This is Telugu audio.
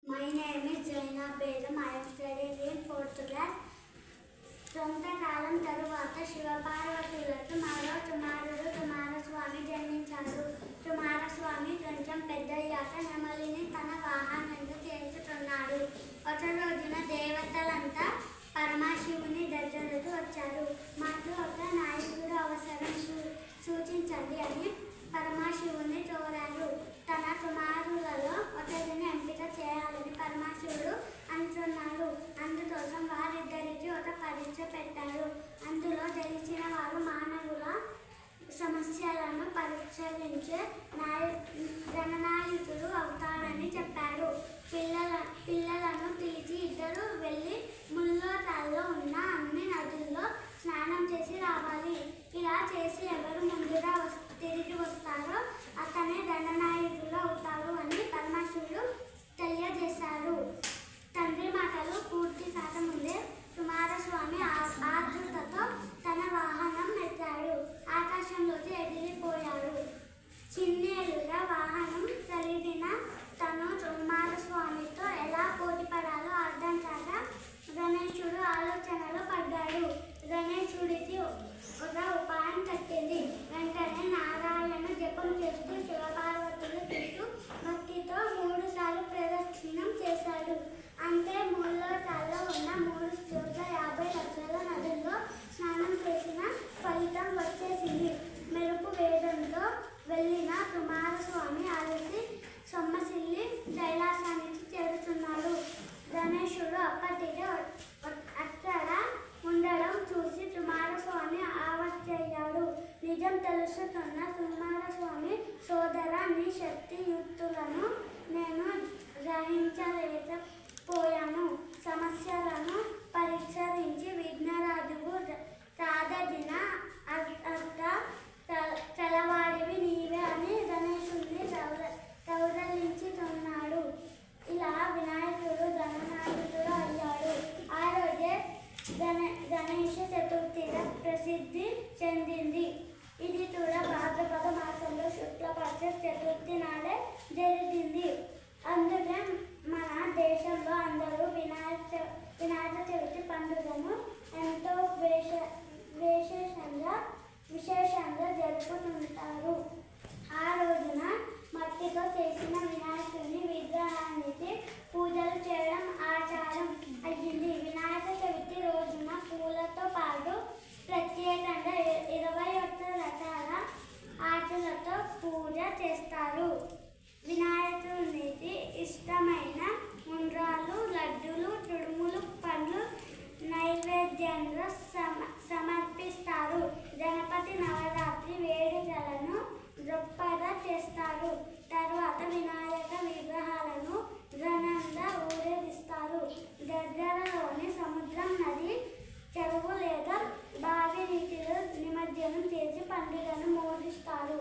My name is Jaina Bedam. I am studying in 4th class. కొంతకాలం తరువాత శివపార్వతులకు మరో కుమారుడు కుమారస్వామి జన్మించాడు. కుమారస్వామి కొంచెం పెద్దయ్యాక నెమలిని తన వాహనంగా చేసుకున్నాడు. ఒక రోజున దేవతలంతా పరమశివుని దగ్గరకు వచ్చారు. మాకు ఒక నాయకుడు అవసరం, సూచించండి అని పరమశివుని కోరారు. తన కుమారులలో ఒకరిని ఎంపిక చేయాలని పరమశివుడు అంటున్నాడు. అందుకోసం వారిద్దరికి ఒక పరీక్ష పెట్టారు. అందులో గెలిచిన వారు మానవుల సమస్యలను పరిష్కరించే గణనాయకుడు అవుతాడని చెప్పారు. పిల్లలను పిలిచి ఇద్దరు వెళ్ళి ముల్లోకాల్లో ఉన్న అన్ని నదుల్లో స్నానం చేసి రావాలి. ఇలా చేసి ఎవరు ముందుగా తిరిగి వస్తారో అతనే గణనాయకుడు అవుతాడు అని పరమశివుడు తెలియజేశారు. తండ్రి మాటలు పూర్తి కాకముందే కుమారస్వామి ఆతృతతో తన వాహనం ఎక్కాడు. ఆకాశంలోకి ఎగిరిపోయాడు. చిన్నేలుగా వాహనం కలిగిన తను కుమారస్వామితో ఎలా పోటీపడాలో అర్థం కాక గణేశుడు ఆలోచనలో పడ్డాడు. గణేశుడికి ఒక ఉపాయం తట్టింది. వెంటనే నారాయణ జపం చేస్తూ శివపార్వతులు చుట్టూ భక్తితో 3 సార్లు ప్రదక్షిణం చేశాడు. అంటే ముల్లోకాల్లో ఉన్న 3,50 లక్షల నదుల్లో స్నానం చేసిన ఫలితం వచ్చేసింది. మెరుపు వేగంతో వెళ్ళిన కుమారస్వామి అలసి సొమ్మసిల్లి కైలాసానికి చేరుతున్నాడు. గణేశుడు అప్పటికే అక్కడ ఉండడం చూసి కుమారస్వామి ఆశ్చర్యపోయాడు. నిజం తెలుసుకున్న కుమారస్వామి సోదర, నీ శక్తియుక్తులను నేను గ్రహించలేకపోయాను. సమస్యలను పరిష్కరించి విఘ్నరాజువు కాదగిన అర్థ కలవాడివి నీవే అని గణేశుడిని కౌరలించుతున్నాడు. ఇలా వినాయకుడు గణనాయకుడు అయ్యాడు. ఆ రోజే గణేష చతుర్థిగా ప్రసిద్ధి చెందింది. ఇది కూడా భాద్రపద మాసంలో శుక్లపక్ష చతుర్థి నాడే జరిగింది. అందుకే మన దేశంలో అందరూ వినాయక చవితి పండుగను ఎంతో విశేషంగా జరుపుకుంటారు. ఆ రోజున మట్టితో చేసిన వినాయకుని విగ్రహానికి పూజలు చేయడం ఆచారం అయ్యింది. వినాయక చవితి రోజున పూలతో పాటు ప్రత్యేకంగా 21 రకాల ఆకులతో పూజ చేస్తారు. వినాయకునికి ఇష్టమైన ఉండ్రాలు, లడ్డూలు, తుడుములు, పండ్లు నైవేద్యంగా సమర్పిస్తారు. గణపతి నవరాత్రి వేడుకలను గొప్పగా చేస్తారు. తర్వాత వినాయక విగ్రహాలను ఘనంగా ఊరేగిస్తారు. దగ్గరలోని సముద్రం, నది, చెరువు లేదా బావి నీటిలో నిమజ్జనం చేసి పండుగను మోగిస్తారు.